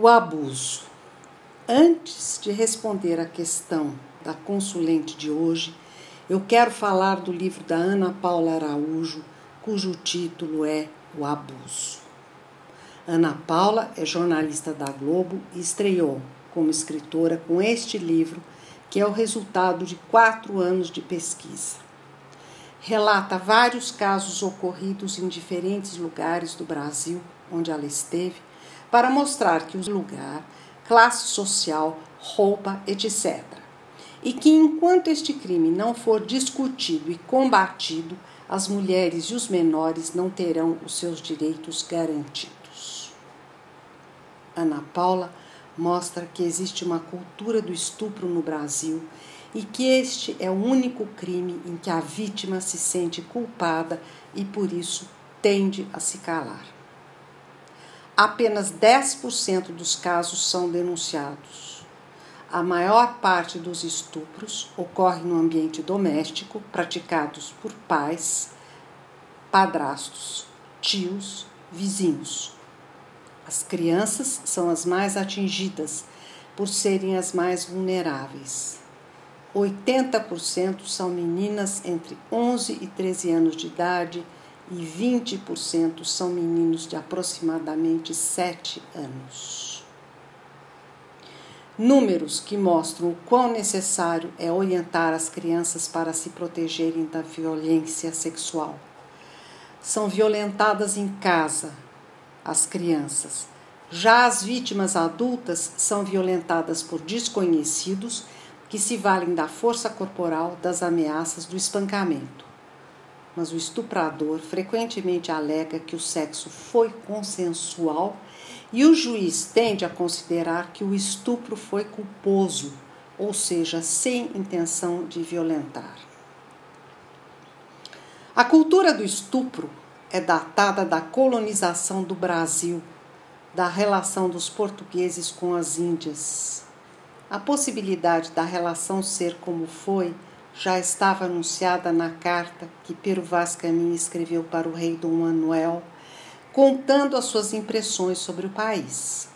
O abuso. Antes de responder à questão da consulente de hoje, eu quero falar do livro da Ana Paula Araújo, cujo título é O Abuso. Ana Paula é jornalista da Globo e estreou como escritora com este livro, que é o resultado de 4 anos de pesquisa. Relata vários casos ocorridos em diferentes lugares do Brasil, onde ela esteve, para mostrar que o lugar, classe social, roupa, etc. E que enquanto este crime não for discutido e combatido, as mulheres e os menores não terão os seus direitos garantidos. Ana Paula mostra que existe uma cultura do estupro no Brasil e que este é o único crime em que a vítima se sente culpada e por isso tende a se calar. Apenas 10% dos casos são denunciados. A maior parte dos estupros ocorre no ambiente doméstico, praticados por pais, padrastos, tios, vizinhos. As crianças são as mais atingidas, por serem as mais vulneráveis. 80% são meninas entre 11 e 13 anos de idade e 20% são meninos de aproximadamente 7 anos. Números que mostram o quão necessário é orientar as crianças para se protegerem da violência sexual. São violentadas em casa as crianças. Já as vítimas adultas são violentadas por desconhecidos que se valem da força corporal, das ameaças, do espancamento. Mas o estuprador frequentemente alega que o sexo foi consensual e o juiz tende a considerar que o estupro foi culposo, ou seja, sem intenção de violentar. A cultura do estupro é datada da colonização do Brasil, da relação dos portugueses com as Índias. A possibilidade da relação ser como foi já estava anunciada na carta que Pero Vaz Caminha escreveu para o rei Dom Manuel, contando as suas impressões sobre o país.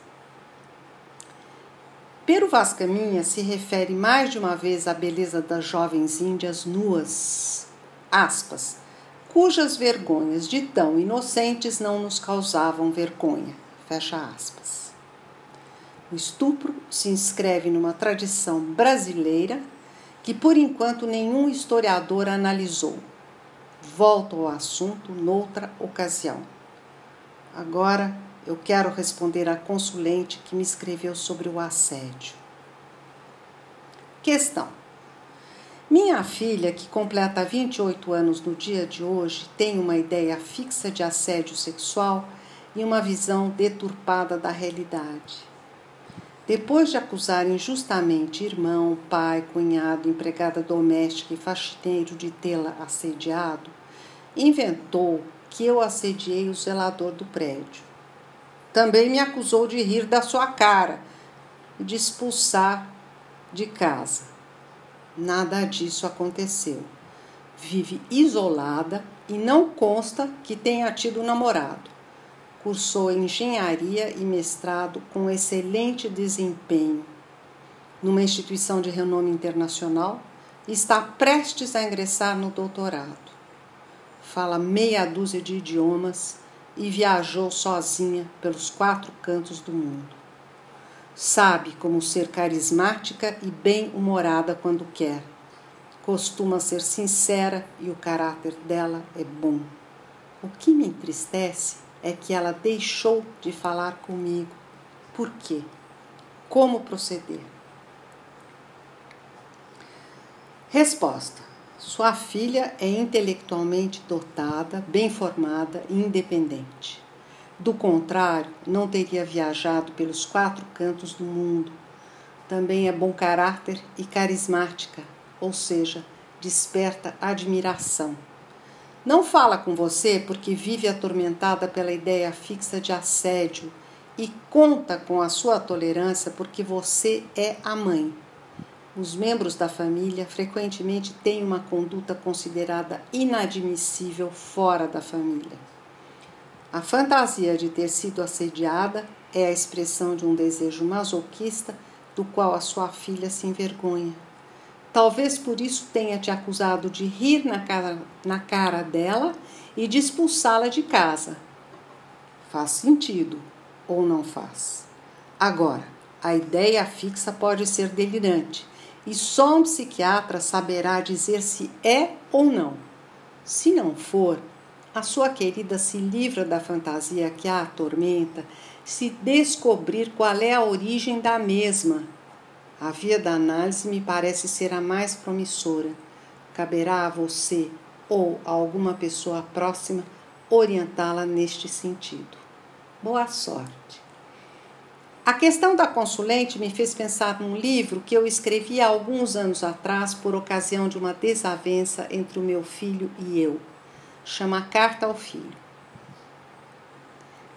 Pero Vaz Caminha se refere mais de uma vez à beleza das jovens índias nuas, aspas, cujas vergonhas de tão inocentes não nos causavam vergonha, fecha aspas. O estupro se inscreve numa tradição brasileira que, por enquanto, nenhum historiador analisou. Volto ao assunto noutra ocasião. Agora, eu quero responder à consulente que me escreveu sobre o assédio. Questão. Minha filha, que completa 28 anos no dia de hoje, tem uma ideia fixa de assédio sexual e uma visão deturpada da realidade. Depois de acusar injustamente irmão, pai, cunhado, empregada doméstica e faxineiro de tê-la assediado, inventou que eu assediei o zelador do prédio. Também me acusou de rir da sua cara e de expulsar de casa. Nada disso aconteceu. Vive isolada e não consta que tenha tido namorado. Cursou engenharia e mestrado com excelente desempenho numa instituição de renome internacional e está prestes a ingressar no doutorado. Fala meia dúzia de idiomas e viajou sozinha pelos 4 cantos do mundo. Sabe como ser carismática e bem-humorada quando quer. Costuma ser sincera e o caráter dela é bom. O que me entristece é que ela deixou de falar comigo. Por quê? Como proceder? Resposta. Sua filha é intelectualmente dotada, bem formada e independente. Do contrário, não teria viajado pelos 4 cantos do mundo. Também é bom caráter e carismática, ou seja, desperta admiração. Não fala com você porque vive atormentada pela ideia fixa de assédio e conta com a sua tolerância porque você é a mãe. Os membros da família frequentemente têm uma conduta considerada inadmissível fora da família. A fantasia de ter sido assediada é a expressão de um desejo masoquista do qual a sua filha se envergonha. Talvez por isso tenha te acusado de rir na cara dela e de expulsá-la de casa. Faz sentido ou não faz? Agora, a ideia fixa pode ser delirante e só um psiquiatra saberá dizer se é ou não. Se não for, a sua querida se livra da fantasia que a atormenta se descobrir qual é a origem da mesma. A via da análise me parece ser a mais promissora. Caberá a você ou a alguma pessoa próxima orientá-la neste sentido. Boa sorte! A questão da consulente me fez pensar num livro que eu escrevi há alguns anos atrás por ocasião de uma desavença entre o meu filho e eu. Chama Carta ao Filho.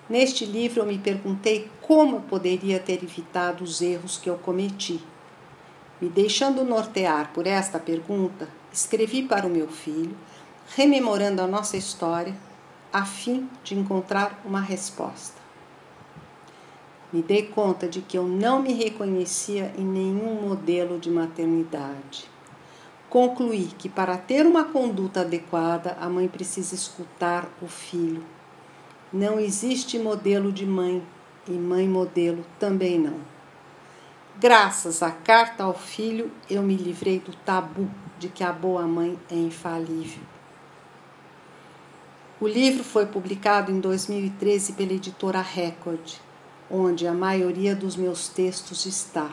Neste livro eu me perguntei como eu poderia ter evitado os erros que eu cometi. Me deixando nortear por esta pergunta, escrevi para o meu filho, rememorando a nossa história, a fim de encontrar uma resposta. Me dei conta de que eu não me reconhecia em nenhum modelo de maternidade. Concluí que para ter uma conduta adequada, a mãe precisa escutar o filho. Não existe modelo de mãe, e mãe modelo também não. Graças à Carta ao Filho, eu me livrei do tabu de que a boa mãe é infalível. O livro foi publicado em 2013 pela editora Record, onde a maioria dos meus textos está.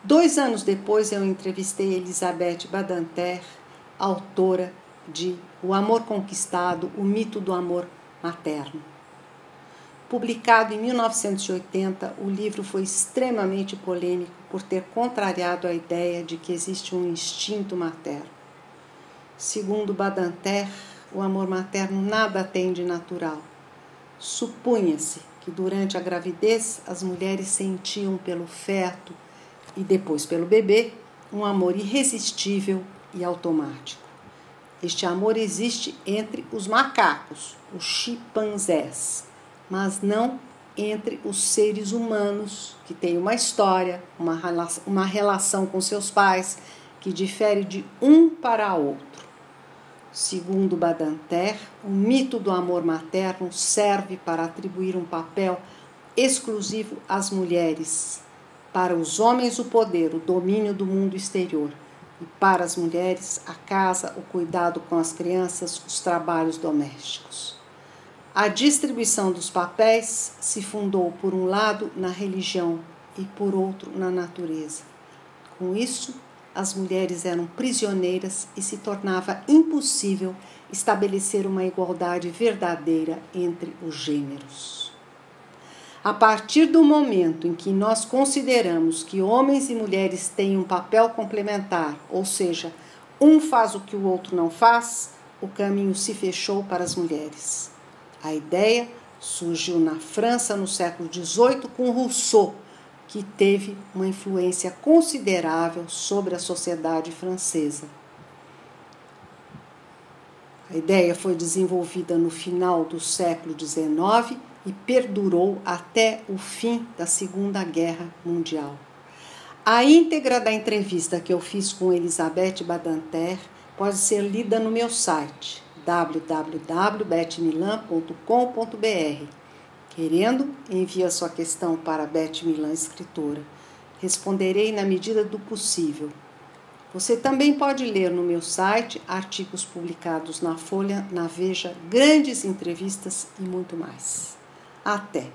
2 anos depois, eu entrevistei Elizabeth Badinter, autora de O Amor Conquistado, o Mito do Amor Materno. Publicado em 1980, o livro foi extremamente polêmico por ter contrariado a ideia de que existe um instinto materno. Segundo Badinter, o amor materno nada tem de natural. Supunha-se que durante a gravidez as mulheres sentiam pelo feto e depois pelo bebê um amor irresistível e automático. Este amor existe entre os macacos, os chimpanzés, mas não entre os seres humanos que têm uma história, uma relação com seus pais que difere de um para outro. Segundo Badinter, o mito do amor materno serve para atribuir um papel exclusivo às mulheres, para os homens o poder, o domínio do mundo exterior, e para as mulheres a casa, o cuidado com as crianças, os trabalhos domésticos. A distribuição dos papéis se fundou por um lado na religião e por outro na natureza. Com isso, as mulheres eram prisioneiras e se tornava impossível estabelecer uma igualdade verdadeira entre os gêneros. A partir do momento em que nós consideramos que homens e mulheres têm um papel complementar, ou seja, um faz o que o outro não faz, o caminho se fechou para as mulheres. A ideia surgiu na França no século XVIII com Rousseau, que teve uma influência considerável sobre a sociedade francesa. A ideia foi desenvolvida no final do século XIX e perdurou até o fim da Segunda Guerra Mundial. A íntegra da entrevista que eu fiz com Elizabeth Badinter pode ser lida no meu site www.betmilan.com.br. Querendo, envie a sua questão para Beth Milan Escritora. Responderei na medida do possível. Você também pode ler no meu site artigos publicados na Folha, na Veja, grandes entrevistas e muito mais. Até!